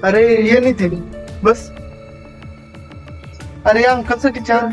अरे ये नितीन बस. अरे अंकलसाठी छान.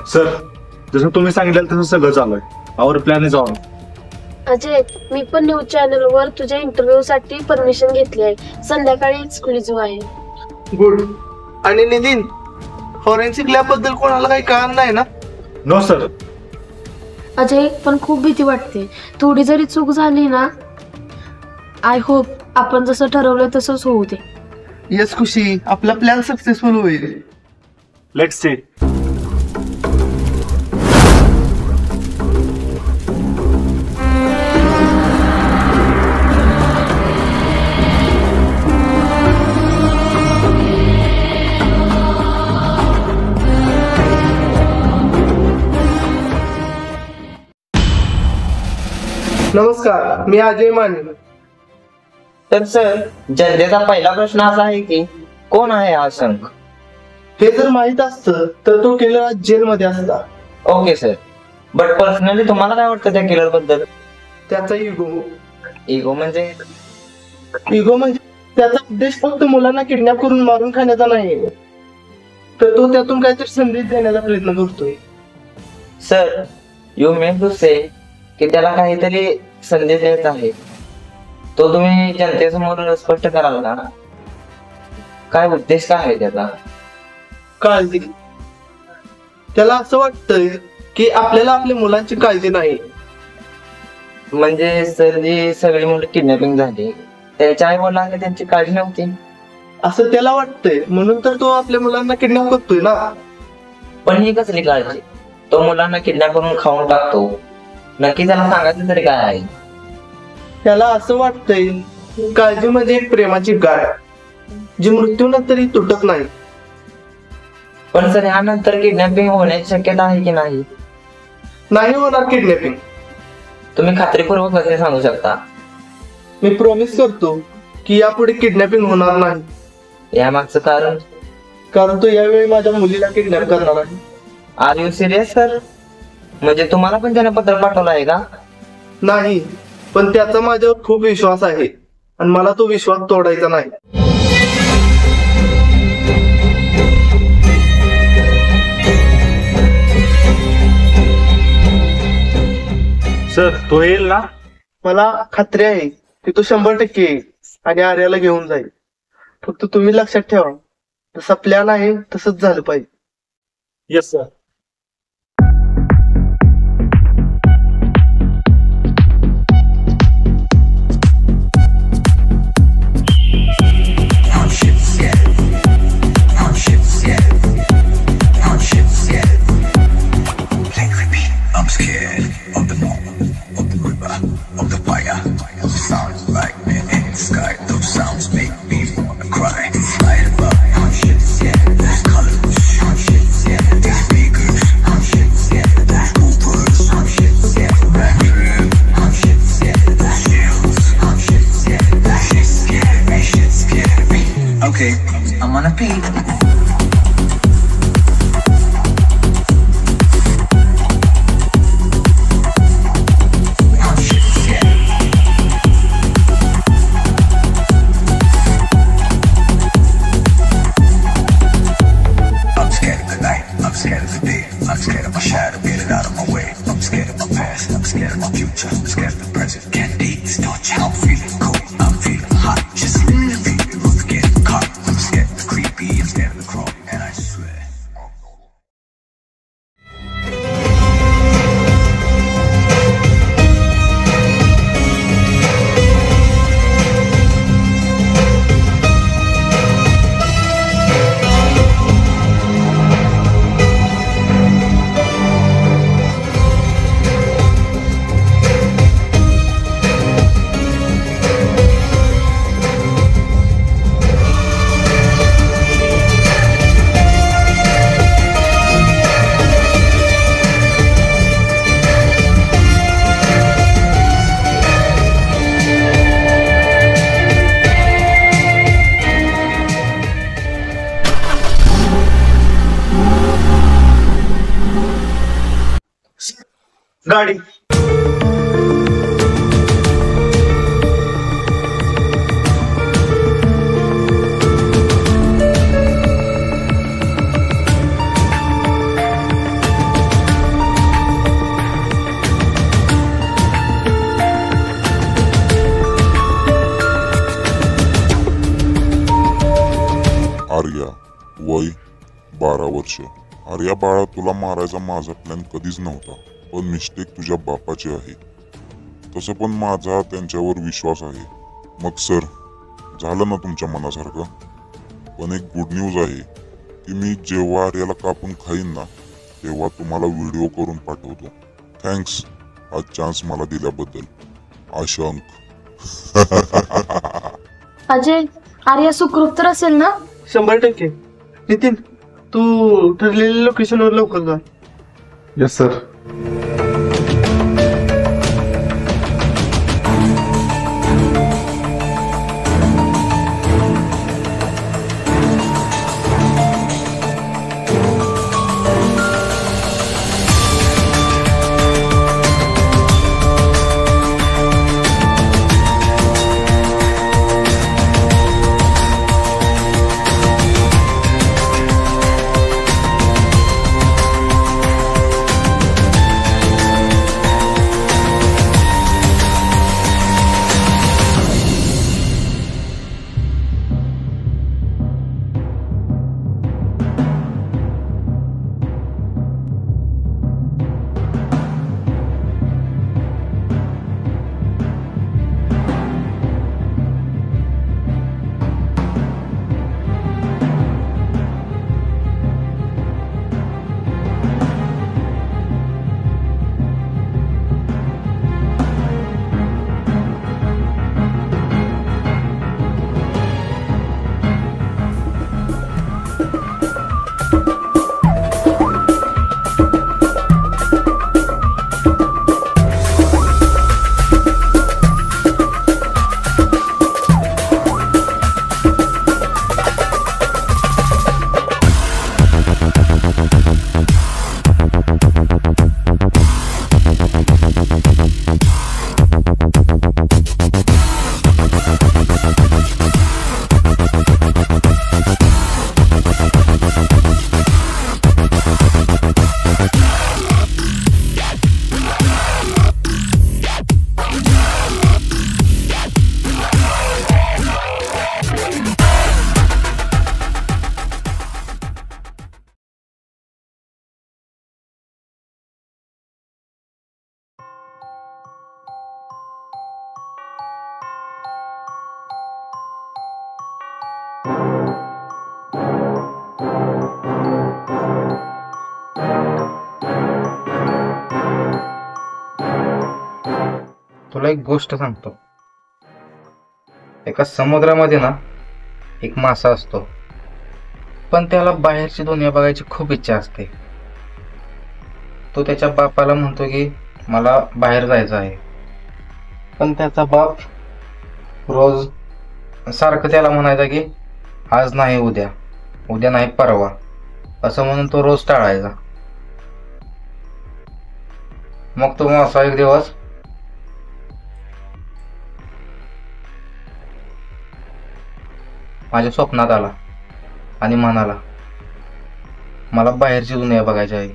सर जसं तुम्ही सांगितलं तसं सगळं चालू आहे. आवर प्लॅन जाऊन. अजय, मी पण न्यूज चॅनल वर तुझ्या इंटरव्ह्यू साठी परमिशन घेतली आहे. संध्याकाळी एक्सक्लुझिव्ह आहे. गुड. आणि नितीन, फॉरेन्सिक लॅब बद्दल कोणाला काही कळलं नाही ना? No sir. अजय, पण खूप भीती वाटते. थोडी जरी चूक झाली ना, आय होप आपण जसं ठरवलं तसंच होऊ दे. येस खुशी, आपला प्लॅन सक्सेसफुल होईल. Let's see. नमस्कार, मी अजय माने. तर सर, जनतेचा पहिला प्रश्न असा आहे की कोण आहे हा शंख? हे जर माहित असतं तर तो किलर आज जेलमध्ये असता. ओके सर, बट पर्सनली तुम्हाला काय वाटतं त्या किलर बद्दल? त्याचा इगो. इगो म्हणजे? इगो म्हणजे त्याचा उद्देश फक्त मुलांना किडनॅप करून मारून खाण्याचा नाही, तर तो त्यातून काहीतरी संदेश देण्याचा प्रयत्न करतोय. सर, यू मीन टू से की त्याला काहीतरी संदेश देत आहे. तो तुम्ही जनतेसमोर स्पष्ट कराल का? काय उद्देश काय आहे त्याचा? काळजी. त्याला असं वाटतंय की आपल्याला आपल्या मुलांची काळजी नाही. म्हणजे सर, जी सगळी मुलं किडनॅपिंग झाली त्याच्या आई वडिलांना त्यांची काळजी नव्हती असं त्याला वाटतंय, म्हणून तर तो आपल्या मुलांना किडनॅप करतोय ना. पण ही कसली काळजी? तो मुलांना किडनॅप करून खाऊन टाकतो. नक्की त्याला सांगायचं तरी काय आहे? त्याला असं वाटतंय काळजी म्हणजे एक प्रेमाची गाठ जी मृत्यूनंतरही तुटत नाही. पण सर, ह्यानंतर किडनॅपिंग होण्याची शक्यता आहे की नाही? नाही होणार किडनॅपिंग. तुम्ही खात्रीपूर्वक कसे सांगू शकता? मी प्रॉमिस करतो की यापुढे किडनॅपिंग होणार नाही. यामागचं कारण? कारण तो यावेळी माझ्या मुलीला किडनॅप करणार आहे. Are you serious sir? म्हणजे तुम्हाला पण त्याने पत्र पाठवलं आहे का? नाही, पण त्याचा माझ्यावर खूप विश्वास आहे आणि मला तो विश्वास तोडायचा नाही. सर तो येईल ना? मला खात्री आहे की तो 100% येईल आणि आर्याला घेऊन जाईल. फक्त तुम्ही लक्षात ठेवा, जसा प्लॅन आहे तसंच झालं पाहिजे. Yes sir. Okay, I'm on a beat. गाडी. आर्या, वय 12 वर्ष. आर्या बाळा, तुला मारायचा माझा प्लॅन कधीच नव्हता, पण मिस्टेक तुझ्या बापाची आहे. तसं पण माझा त्यांच्यावर विश्वास आहे. मग सर, झालं ना तुमच्या मनासारखं? पण एक गुड न्यूज आहे की मी जेव्हा आर्याला कापून खाईन ना, तेव्हा तुम्हाला व्हिडिओ करून पाठवतो. थँक्स हा चान्स मला दिल्याबद्दल. आशंक. अजय, आर्या सुखरूप तर असेल ना? 100%. नितीन, तू ठरलेल्या लोकेशनवर लवकर जा. Yes sir. तुला एक गोष्ट सांगतो. एका समुद्रामध्ये ना एक मासा असतो, पण त्याला बाहेरची दुनिया बघायची खूप इच्छा असते. तो त्याच्या बापाला म्हणतो की मला बाहेर जायचं आहे, पण त्याचा बाप रोज सारखं त्याला म्हणायचा की आज नाही उद्या, उद्या नाही परवा, असं म्हणून तो रोज टाळायचा. मग तो मासा एक दिवस माझ्या स्वप्नात आला आणि म्हणाला मला बाहेरची दुनिया बघायची आहे.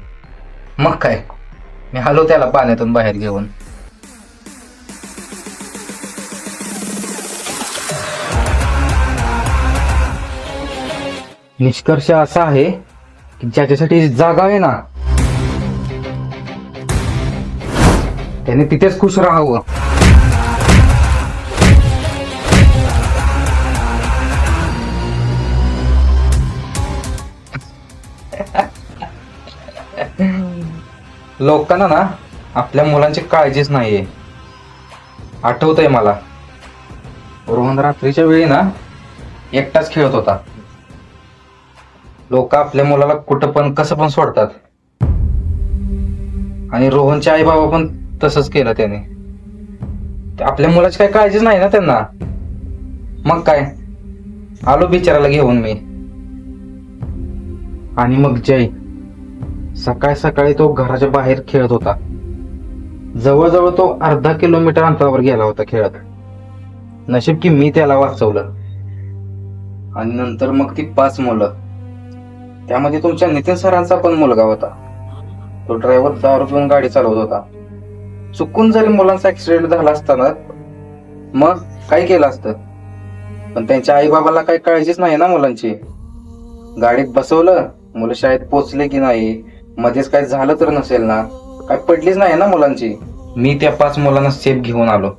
मग काय, मी आलो त्याला पाण्यातून बाहेर घेऊन. निष्कर्ष असा आहे की ज्याच्यासाठी जागा आहे ना, त्याने तिथेच खुश राहावं. लोकांना ना आपल्या मुलांची काळजीच नाहीये. आठवतंय मला, रोहन रात्रीच्या वेळी ना एकटाच खेळत होता. लोक आपल्या मुलाला कुठं पण कसं पण सोडतात, आणि रोहनचे आई बाबा पण तसंच केलं त्याने. आपल्या मुलाची काही काळजीच नाही ना त्यांना. मग काय, आलो बिचाराला घेऊन मी. आणि मग जय सकाळी सकाळी तो घराच्या बाहेर खेळत होता. जवळजवळ तो अर्धा किलोमीटर अंतरावर गेला होता खेळत. नशीब की मी त्याला वाचवलं. आणि नंतर मग ती 5 मुलं, त्यामध्ये तुमच्या नितीन सरांचा पण मुलगा होता. तो ड्रायव्हर दारू पिऊन गाडी चालवत होता. चुकून जरी मुलांचा ऍक्सिडेंट झाला असता ना, मग काय केलं असतं. पण त्यांच्या आई बाबाला काही काळजीच नाही ना मुलांची. गाडीत बसवलं, मुलं शाळेत पोचले की नाही, मध्येच काय झालं तर नसेल ना, काय पडलीच नाही ना मुलांची. मी त्या 5 मुलांना सेफ घेऊन आलो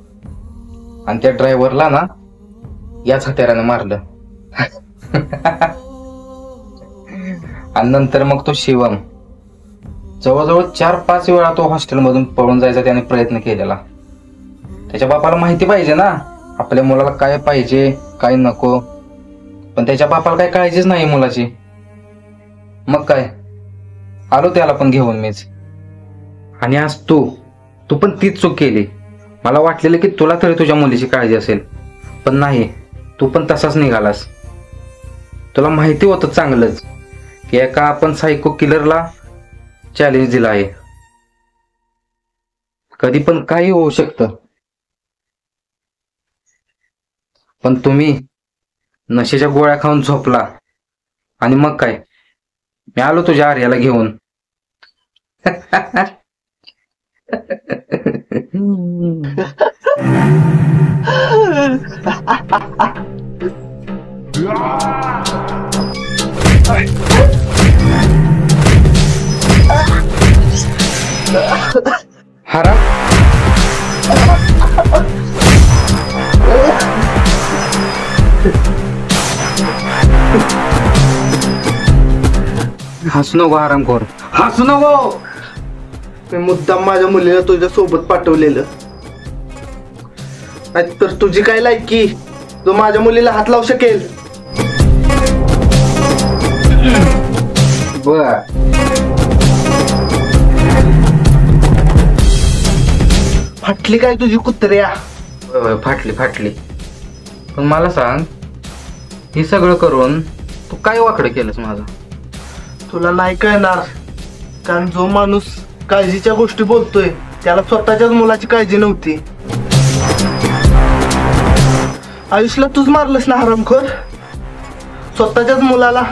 आणि त्या ड्रायव्हरला ना याच हत्याराने मारलं. आणि नंतर मग तो शिवम जवळजवळ 4-5 वेळा तो हॉस्टेलमधून पळून जायचा त्याने प्रयत्न केलेला. त्याच्या बापाला माहिती पाहिजे ना आपल्या मुलाला काय पाहिजे काय नको, पण त्याच्या बापाला काय काळजीच नाही मुलाची. मग काय, आलो त्याला पण घेऊन मीच. आणि आज तू पण तीच चूक केली. मला वाटलेलं की तुला तरी तुझ्या मुलीची काळजी असेल, पण नाही, तू पण तसाच निघालास. तुला माहिती होतं चांगलंच की एका आपण सायको किलरला चॅलेंज दिला आहे. कधी पण काही होऊ शकतं. पण तुम्ही नशेच्या गोळ्या खाऊन झोपला आणि मग काय, मी आलो तुझ्या आर्याला घेऊन. हरा हसू नको आरामखोर, हसू नको. मी मुद्दाम माझ्या मुलीला तुझ्या सोबत पाठवलेलं, तर तुझी काय लायकी जो माझ्या मुलीला हात लावू शकेल. बर, फाटली काय तुझी कुत्र्या. फाटली. पण मला सांग, हे सगळं करून तू काय वाकडं केलंस माझं? तुला नाही कळणार, कारण जो माणूस काळजीच्या गोष्टी बोलतोय त्याला स्वतःच्याच मुलाची काळजी नव्हती. आयुषला तूच मारलंस ना हरामखोर, स्वतःच्याच मुलाला.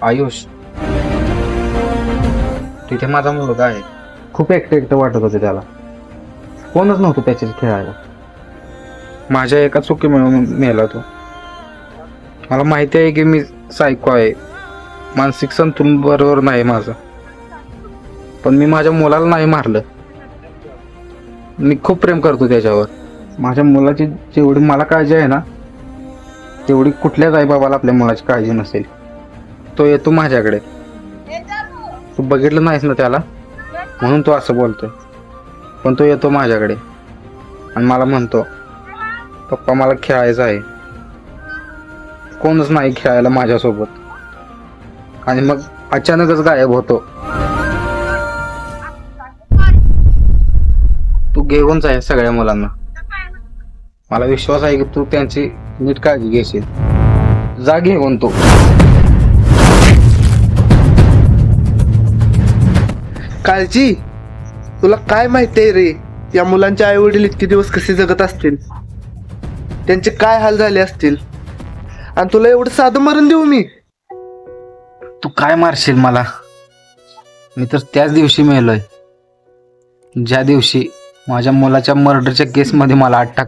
आयुष, तिथे माझा मुलगा आहे. खूप एकटं वाटत होते त्याला, कोणच नव्हतं त्याच्याशी खेळायला. माझ्या एका चुकीमुळे मेला तो. मला माहिती आहे की मी सायको आहे, मानसिक संतुलन बरोबर नाही माझं, पण मी माझ्या मुलाला नाही मारलं. मी खूप प्रेम करतो त्याच्यावर. माझ्या मुलाची जेवढी मला काळजी आहे ना, तेवढी कुठल्याच आईबाबाला आपल्या मुलाची काळजी नसेल. तो येतो माझ्याकडे, तू बघितलं नाहीस ना त्याला, म्हणून तू असं बोलतोय. पण तो येतो माझ्याकडे आणि मला म्हणतो, पप्पा मला खेळायचं आहे. कोणच नाही खेळायला माझ्यासोबत. आणि मग अचानकच गायब होतो. तू घेऊन जा सगळ्या मुलांना. मला विश्वास आहे की तू त्यांची नीट काळजी घेशील. जा घेऊन तू. काळजी? तुला काय माहितीये रे, या मुलांचे आई वडील इतके दिवस कसे जगत असतील, त्यांचे काय हाल झाले असतील, आणि तुला एवढं साधं मरण देऊ मी? तू काय मारशील मला? मी तर त्याच दिवशी मेलोय ज्या दिवशी माझ्या मुलाच्या मर्डरच्या केसमध्ये मला आत टाक.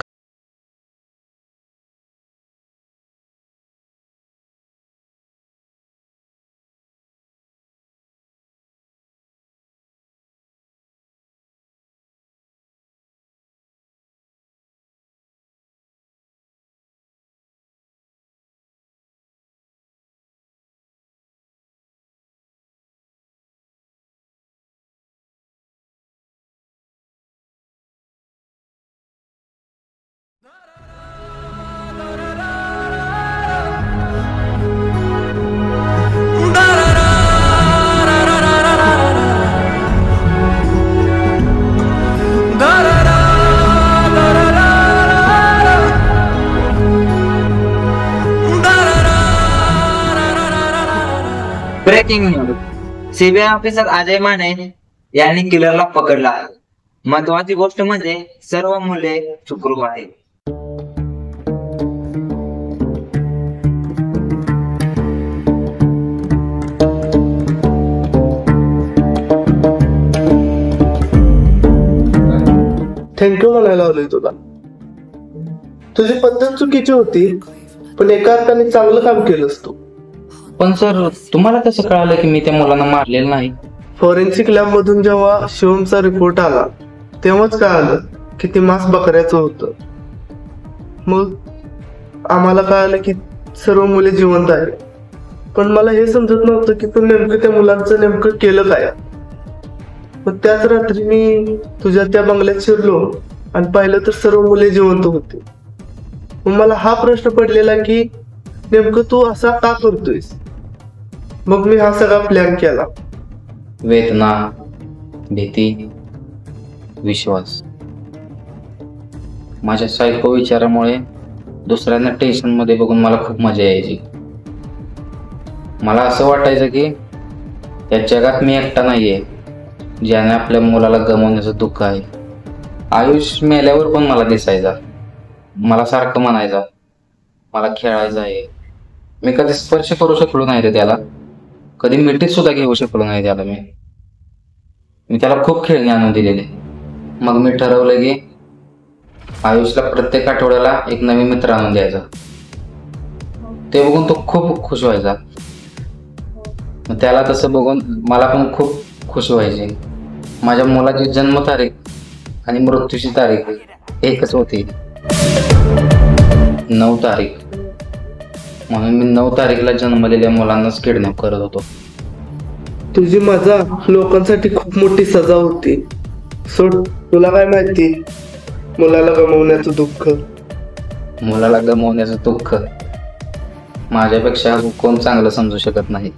Breaking news. CBI officer Ajay Mane यांनी किलरला पकडला आहे. महत्वाची गोष्ट म्हणजे सर्व मुले सुखरूप आहेत. थँक्यू म्हणायला लावलोय तुला. तुझी पद्धत चुकीची होती, पण एका अर्थाने चांगलं काम केलंस तू. पण सर, तुम्हाला कसं कळालं की मी त्या मुलांना मारलेलं नाही? फॉरेन्सिक लॅब मधून जेव्हा शिवमचा रिपोर्ट आला तेव्हाच कळालं की ते मांस बकऱ्याचं होतं. मग आम्हाला कळालं की सर्व मुले जिवंत आहेत. पण मला हे समजत नव्हतं की तू नेमकं त्या मुलांचं नेमकं केलं काय. मग त्याच रात्री मी तुझ्या त्या बंगल्यात शिरलो आणि पाहिलं तर सर्व मुले जिवंत होते. मग मला हा प्रश्न पडलेला की नेमकं तू असा का करतोयस. मग मी हा सगळा प्लॅन केला. वेदना, भीती, विश्वास. माझ्या सायको विचारामुळे दुसऱ्यांना टेन्शन मध्ये बघून मला खूप मजा यायची. मला असं वाटायचं की या जगात मी एकटा नाहीये ज्याने आपल्या मुलाला गमावण्याचं दुःख आहे. आयुष मेल्यावर पण मला दिसायचा. मला सारखं म्हणायचा, मला खेळायचं आहे. मी कधी स्पर्श करू शकलो नाही रे त्याला. कधी मिठीत सुद्धा घेऊ शकलो नाही त्याला. मी त्याला खूप खेळणी आणून दिलेले. मग मी ठरवलं की आयुषला प्रत्येक आठवड्याला एक नवीन मित्र आणून द्यायचा. ते बघून तो खूप खुश व्हायचा. मग त्याला तसं बघून मला पण खूप खुश व्हायची. माझ्या मुलाची जन्मतारीख आणि मृत्यूची तारीख एकच होती, 9 तारीख. म्हणून मी 9 तारीखला जन्मलेल्या मुलांनाच किडनॅप करत होतो. तुझी मजा लोकांसाठी खूप मोठी सजा होती. सोड, तुला काय माहिती मुलाला गमावण्याचं दुःख. मुलाला गमावण्याचं दुःख माझ्यापेक्षा कोण चांगलं समजू शकत नाही.